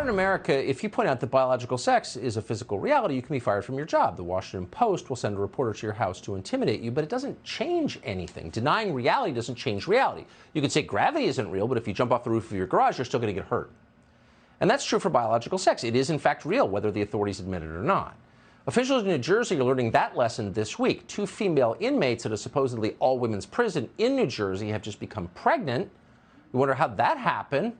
modern America, if you point out that biological sex is a physical reality, you can be fired from your job. The Washington Post will send a reporter to your house to intimidate you, but it doesn't change anything. Denying reality doesn't change reality. You could say gravity isn't real, but if you jump off the roof of your garage, you're still going to get hurt. And that's true for biological sex. It is, in fact, real, whether the authorities admit it or not. Officials in New Jersey are learning that lesson this week. 2 female inmates at a supposedly all-women's prison in New Jersey have just become pregnant. You wonder how that happened.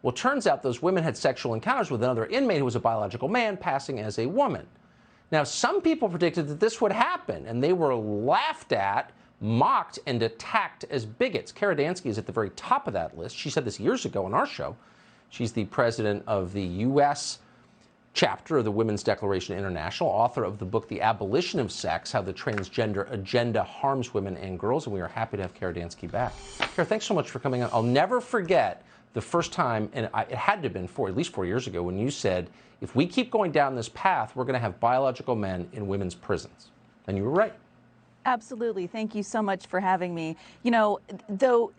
Well, it turns out those women had sexual encounters with another inmate who was a biological man passing as a woman. Now, some people predicted that this would happen, and they were laughed at, mocked, and attacked as bigots. Kara Dansky is at the very top of that list. She said this years ago on our show. She's the president of the U.S. chapter of the Women's Declaration International, author of the book, The Abolition of Sex, How the Transgender Agenda Harms Women and Girls, and we are happy to have Kara Dansky back. Kara, thanks so much for coming on. I'll never forget the first time, and it had to have been at least 4 years ago, when you said, if we keep going down this path, we're going to have biological men in women's prisons. And you were right. Absolutely. Thank you so much for having me. You know, though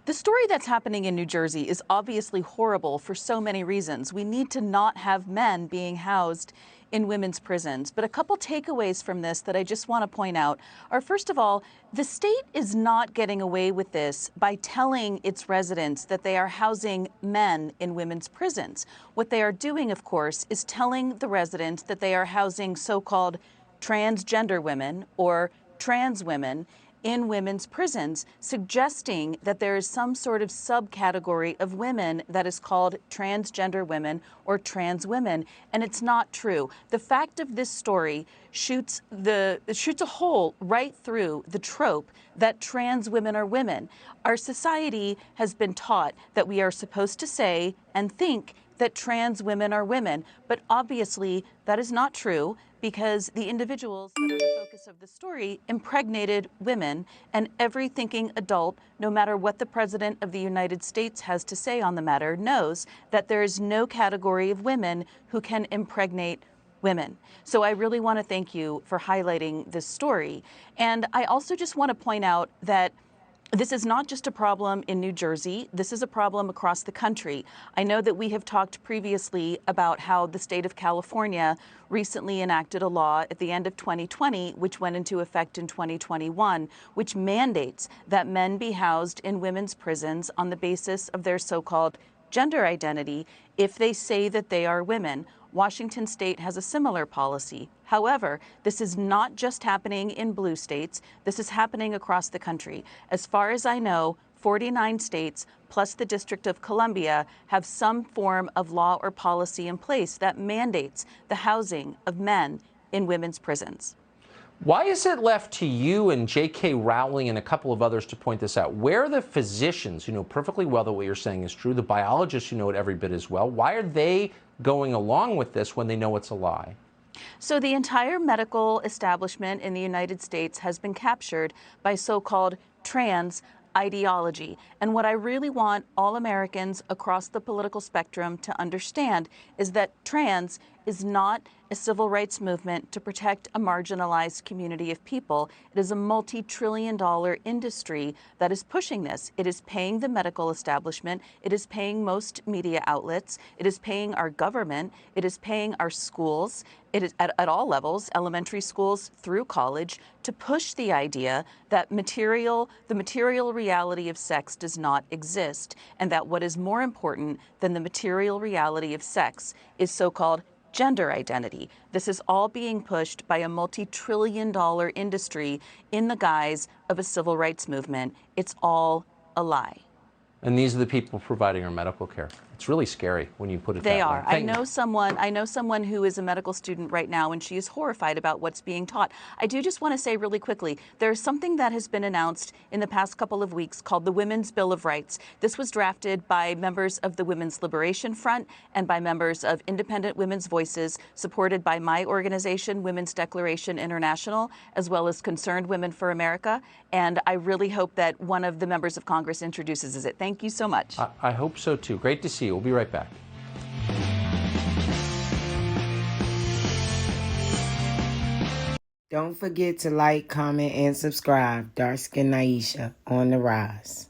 the story that's happening in New Jersey is obviously horrible for so many reasons. We need to not have men being housed in women's prisons. But a couple takeaways from this that I just want to point out are, first of all, the state is not getting away with this by telling its residents that they are housing men in women's prisons. What they are doing, of course, is telling the residents that they are housing so-called transgender women or trans women in women's prisons, suggesting that there is some sort of subcategory of women that is called transgender women or trans women, and it's not true. The fact of this story shoots a hole right through the trope that trans women are women. Our society has been taught that we are supposed to say and think that trans women are women, but obviously that is not true, because the individuals that are the focus of the story impregnated women, and every thinking adult, no matter what the President of the United States has to say on the matter, knows that there is no category of women who can impregnate women. So I really want to thank you for highlighting this story. And I also just want to point out that this is not just a problem in New Jersey. This is a problem across the country. I know that we have talked previously about how the state of California recently enacted a law at the end of 2020, which went into effect in 2021, which mandates that men be housed in women's prisons on the basis of their so-called gender identity if they say that they are women. Washington State has a similar policy. However, this is not just happening in blue states. This is happening across the country. As far as I know, 49 states plus the District of Columbia have some form of law or policy in place that mandates the housing of men in women's prisons. Why is it left to you and J.K. Rowling and a couple of others to point this out? Where are the physicians who know perfectly well that what you're saying is true, the biologists who know it every bit as well? Why are they going along with this when they know it's a lie? So the entire medical establishment in the United States has been captured by so-called trans ideology. And what I really want all Americans across the political spectrum to understand is that trans is not a civil rights movement to protect a marginalized community of people. It is a multi-trillion-dollar industry that is pushing this. It is paying the medical establishment. It is paying most media outlets. It is paying our government. It is paying our schools. It is at all levels, elementary schools through college, to push the idea that the material reality of sex does not exist, and that what is more important than the material reality of sex is so-called gender identity. This is all being pushed by a multi-trillion-dollar industry in the guise of a civil rights movement. It's all a lie. And these are the people providing our medical care. It's really scary when you put it that way. They are. I know someone who is a medical student right now, and she is horrified about what's being taught. I do just want to say really quickly, there's something that has been announced in the past couple of weeks called the Women's Bill of Rights. This was drafted by members of the Women's Liberation Front and by members of Independent Women's Voices, supported by my organization, Women's Declaration International, as well as Concerned Women for America. And I really hope that one of the members of Congress introduces it. Thank you so much. I hope so, too. Great to see you. We'll be right back. Don't forget to like, comment, and subscribe. Dark Skin Naisha on the rise.